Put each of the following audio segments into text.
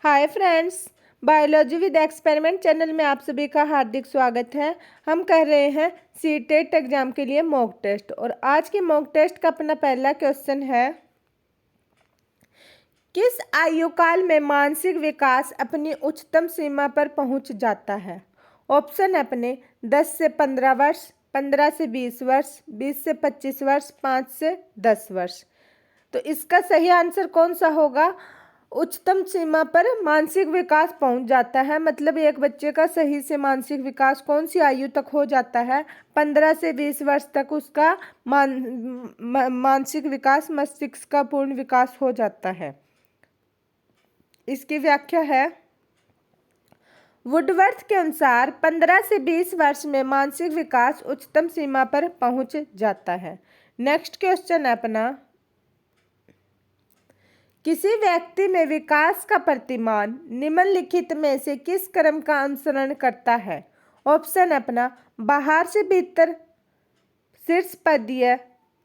Hi friends, biology with experiment channel में आप सभी का हार्दिक स्वागत है। हम कर रहे हैं सीटेट एग्जाम के लिए मॉक टेस्ट और आज के मॉक टेस्ट का अपना पहला क्वेश्चन है, किस आयु काल में मानसिक विकास अपनी उच्चतम सीमा पर पहुंच जाता है। ऑप्शन है अपने 10 से 15 वर्ष, 15 से 20 वर्ष, 20 से 25 वर्ष, 5 से 10 वर्ष। तो इसका सही आंसर कौन सा होगा? उच्चतम सीमा पर मानसिक विकास पहुंच जाता है, मतलब एक बच्चे का सही से मानसिक विकास कौन सी आयु तक हो जाता है? 15 से 20 वर्ष तक उसका मानसिक विकास, मस्तिष्क का पूर्ण विकास हो जाता है। इसकी व्याख्या है, वुडवर्थ के अनुसार 15 से 20 वर्ष में मानसिक विकास उच्चतम सीमा पर पहुंच जाता है। नेक्स्ट क्वेश्चन है अपना, किसी व्यक्ति में विकास का प्रतिमान निम्नलिखित में से किस क्रम का अनुसरण करता है? ऑप्शन अपना बाहर से भीतर, शीर्षपदीय,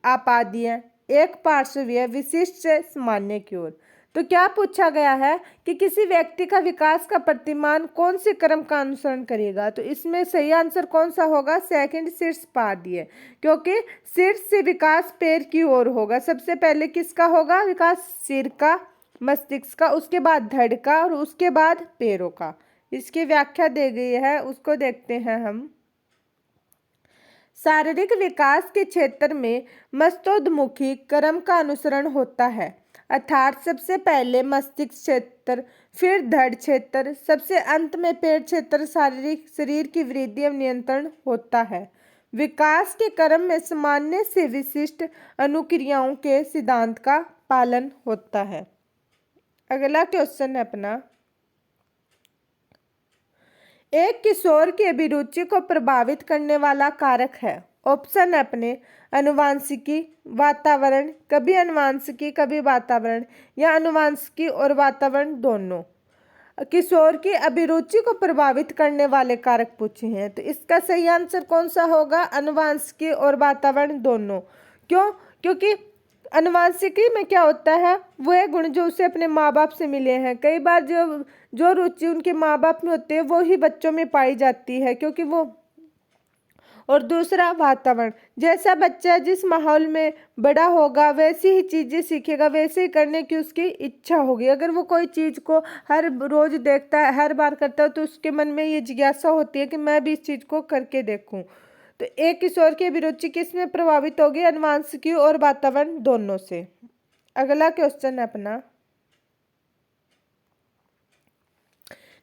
आपादीय, एक पार्श्वीय, विशिष्ट से सामान्य की ओर। तो क्या पूछा गया है कि किसी व्यक्ति का विकास का प्रतिमान कौन से क्रम का अनुसरण करेगा? तो इसमें सही आंसर कौन सा होगा? सेकंड, शीर्षपादीय, क्योंकि शीर्ष से विकास पैर की ओर होगा। सबसे पहले किसका होगा विकास? सिर का, मस्तिष्क का, उसके बाद धड़ का और उसके बाद पैरों का। इसकी व्याख्या दी गई है, उसको देखते हैं हम। शारीरिक विकास के क्षेत्र में मस्तोन्मुखी क्रम का अनुसरण होता है, अर्थात सबसे पहले मस्तिष्क क्षेत्र, फिर धड़ क्षेत्र, सबसे अंत में पैर क्षेत्र। शारीरिक शरीर की वृद्धि एवं नियंत्रण होता है। विकास के क्रम में सामान्य से विशिष्ट अनुक्रियाओं के सिद्धांत का पालन होता है। अगला क्वेश्चन है अपना, एक किशोर की अभिरुचि को प्रभावित करने वाला कारक है। ऑप्शन अपने अनुवांशिकी, वातावरण, कभी अनुवांशिकी कभी वातावरण, या अनुवांशिकी और वातावरण दोनों। किशोर की अभिरुचि को प्रभावित करने वाले कारक पूछे हैं, तो इसका सही आंसर कौन सा होगा? अनुवांशिकी और वातावरण दोनों। क्यों? क्योंकि अनुवांशिकी में क्या होता है, वह गुण जो उसे अपने माँ बाप से मिले हैं। कई बार जो जो रुचि उनके माँ बाप में होती है वो ही बच्चों में पाई जाती है, क्योंकि वो। और दूसरा वातावरण, जैसा बच्चा जिस माहौल में बड़ा होगा वैसी ही चीज़ें सीखेगा, वैसे ही करने की उसकी इच्छा होगी। अगर वो कोई चीज़ को हर रोज देखता है, हर बार करता है, तो उसके मन में ये जिज्ञासा होती है कि मैं भी इस चीज़ को करके देखूं। तो एक किशोर की अभिरुचि किस में प्रभावित होगी? अनुवांशिकी और वातावरण दोनों से। अगला क्वेश्चन है अपना,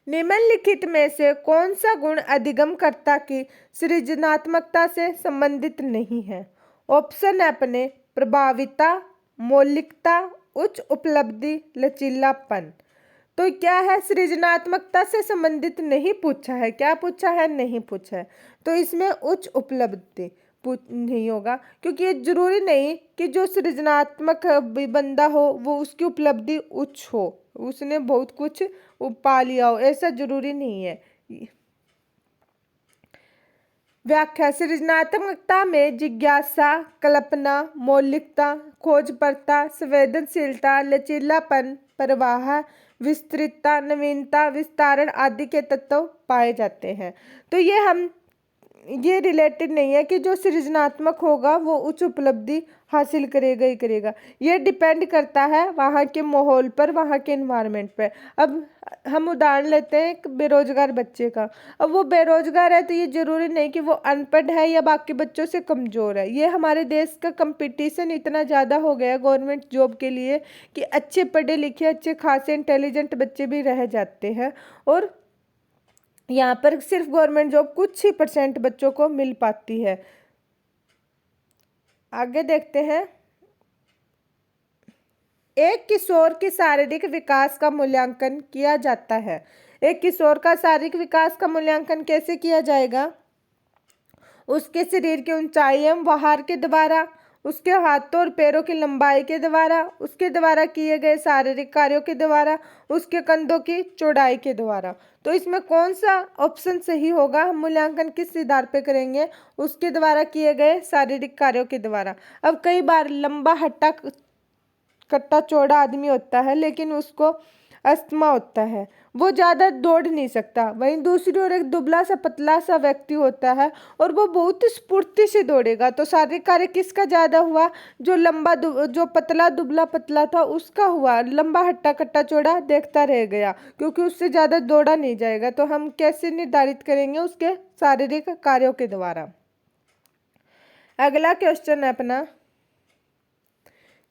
निम्नलिखित में से कौन सा गुण अधिगमकर्ता की सृजनात्मकता से संबंधित नहीं है? ऑप्शन है अपने प्रभाविता, मौलिकता, उच्च उपलब्धि, लचीलापन। तो क्या है? सृजनात्मकता से संबंधित नहीं पूछा है। क्या पूछा है? नहीं पूछा है। तो इसमें उच्च उपलब्धि नहीं होगा, क्योंकि ये जरूरी नहीं कि जो सृजनात्मक बंदा हो वो उसकी उपलब्धि उच्च हो, उसने बहुत कुछ पा लिया हो, ऐसा जरूरी नहीं है। व्याख्या, सृजनात्मकता में जिज्ञासा, कल्पना, मौलिकता, खोजपरता, संवेदनशीलता, लचीलापन, प्रवाह, विस्तृतता, नवीनता, विस्तारण आदि के तत्व पाए जाते हैं। तो ये रिलेटेड नहीं है कि जो सृजनात्मक होगा वो उच्च उपलब्धि हासिल करेगा ही करेगा। ये डिपेंड करता है वहाँ के माहौल पर, वहाँ के एनवायरनमेंट पर। अब हम उदाहरण लेते हैं एक बेरोजगार बच्चे का। अब वो बेरोजगार है तो ये जरूरी नहीं कि वो अनपढ़ है या बाकी बच्चों से कमज़ोर है। ये हमारे देश का कंपटीशन इतना ज़्यादा हो गया है गवर्नमेंट जॉब के लिए कि अच्छे पढ़े लिखे, अच्छे खासे इंटेलिजेंट बच्चे भी रह जाते हैं, और यहाँ पर सिर्फ गवर्नमेंट जॉब कुछ ही % बच्चों को मिल पाती है। आगे देखते हैं, एक किशोर के शारीरिक विकास का मूल्यांकन किया जाता है। एक किशोर का शारीरिक विकास का मूल्यांकन कैसे किया जाएगा? उसके शरीर की ऊंचाई एवं भार के द्वारा, उसके हाथों और पैरों की लंबाई के द्वारा, उसके द्वारा किए गए शारीरिक कार्यों के द्वारा, उसके कंधों की चौड़ाई के द्वारा। तो इसमें कौन सा ऑप्शन सही होगा? हम मूल्यांकन किस आधार पे करेंगे? उसके द्वारा किए गए शारीरिक कार्यों के द्वारा। अब कई बार लंबा हट्टा कट्टा चौड़ा आदमी होता है, लेकिन उसको अस्थमा होता है, वो ज़्यादा दौड़ नहीं सकता। वहीं दूसरी ओर एक दुबला सा पतला सा व्यक्ति होता है और वो बहुत ही स्फूर्ति से दौड़ेगा। तो शारीरिक कार्य किसका ज़्यादा हुआ? जो पतला दुबला पतला था उसका हुआ। लंबा हट्टा कट्टा चौड़ा देखता रह गया, क्योंकि उससे ज़्यादा दौड़ा नहीं जाएगा। तो हम कैसे निर्धारित करेंगे? उसके शारीरिक कार्यों के द्वारा। अगला क्वेश्चन है अपना,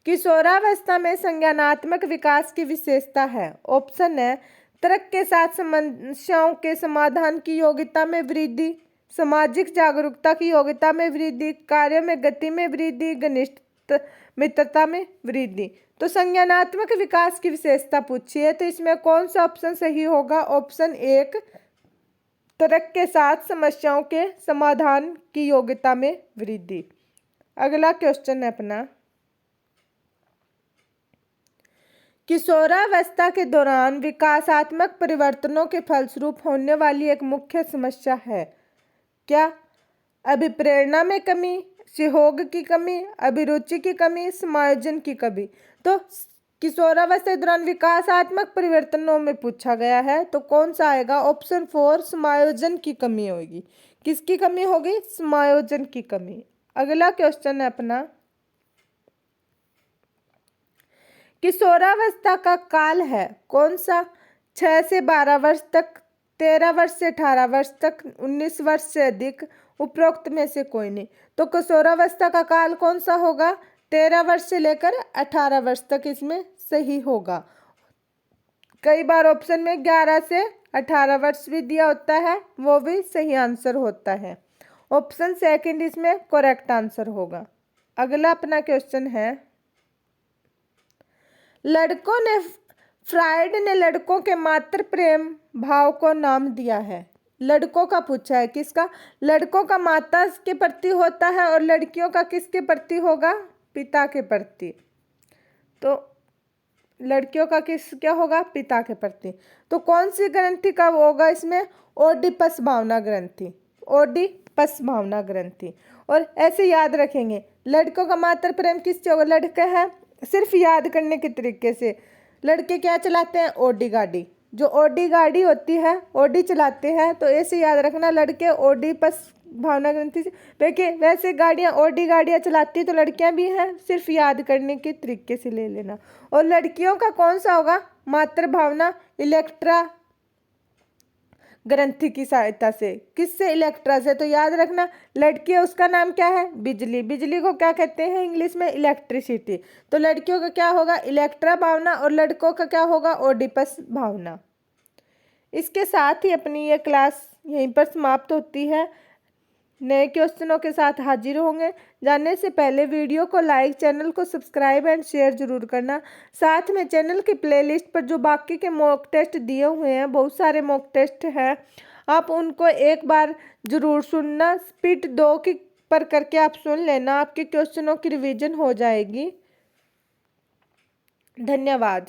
किशोरावस्था में संज्ञानात्मक विकास की विशेषता है। ऑप्शन है तर्क के साथ समस्याओं के समाधान की योग्यता में वृद्धि, सामाजिक जागरूकता की योग्यता में वृद्धि, कार्य में गति में वृद्धि, घनिष्ठ मित्रता में वृद्धि। तो संज्ञानात्मक विकास की विशेषता पूछी है, तो इसमें कौन सा ऑप्शन सही होगा? ऑप्शन 1 तर्क के साथ समस्याओं के समाधान की योग्यता में वृद्धि। अगला क्वेश्चन है अपना, किशोरावस्था के दौरान विकासात्मक परिवर्तनों के फलस्वरूप होने वाली एक मुख्य समस्या है क्या? अभिप्रेरणा में कमी, सहयोग की कमी, अभिरुचि की कमी, समायोजन की कमी। तो किशोरावस्था के दौरान विकासात्मक परिवर्तनों में पूछा गया है, तो कौन सा आएगा? ऑप्शन 4 समायोजन की कमी होगी। किसकी कमी होगी? समायोजन की कमी। अगला क्वेश्चन है अपना, किशोरावस्था का काल है कौन सा? 6 से 12 वर्ष तक, 13 वर्ष से 18 वर्ष तक, 19 वर्ष से अधिक, उपरोक्त में से कोई नहीं। तो किशोरावस्था का काल कौन सा होगा? 13 वर्ष से लेकर 18 वर्ष तक इसमें सही होगा। कई बार ऑप्शन में 11 से 18 वर्ष भी दिया होता है, वो भी सही आंसर होता है। ऑप्शन सेकंड इसमें करेक्ट आंसर होगा। अगला अपना क्वेश्चन है, फ्रायड ने लड़कों के मातृ प्रेम भाव को नाम दिया है। लड़कों का पूछा है, किसका? लड़कों का माता के प्रति होता है और लड़कियों का किसके प्रति होगा? पिता के प्रति। तो लड़कियों का क्या होगा? पिता के प्रति। तो कौन सी ग्रंथि का होगा इसमें? ओडिपस भावना ग्रंथि, ओडिपस भावना ग्रंथि। और ऐसे याद रखेंगे, लड़कों का मातृ प्रेम किससे होगा? लड़के है। सिर्फ याद करने के तरीके से, लड़के क्या चलाते हैं? ओडी गाड़ी। जो ओडी गाड़ी होती है, ओडी चलाते हैं। तो ऐसे याद रखना, लड़के ओडिपस भावना ग्रंथि से। देखिए वैसे गाड़ियाँ, ओडी गाड़ियाँ चलाती तो लड़कियाँ भी हैं, सिर्फ याद करने के तरीके से ले लेना। और लड़कियों का कौन सा होगा? मातृ भावना इलेक्ट्रा ग्रंथि की सहायता से। किससे? इलेक्ट्रा से। तो याद रखना, लड़की है उसका नाम क्या है? बिजली। बिजली को क्या कहते हैं इंग्लिश में? इलेक्ट्रिसिटी। तो लड़कियों का क्या होगा? इलेक्ट्रा भावना, और लड़कों का क्या होगा? ओडिपस भावना। इसके साथ ही अपनी ये क्लास यहीं पर समाप्त होती है। नए क्वेश्चनों के साथ हाजिर होंगे। जानने से पहले वीडियो को लाइक, चैनल को सब्सक्राइब एंड शेयर जरूर करना। साथ में चैनल की प्लेलिस्ट पर जो बाकी के मॉक टेस्ट दिए हुए हैं, बहुत सारे मॉक टेस्ट हैं, आप उनको एक बार जरूर सुनना। स्पीड 2 की पर करके आप सुन लेना, आपके क्वेश्चनों की रिवीजन हो जाएगी। धन्यवाद।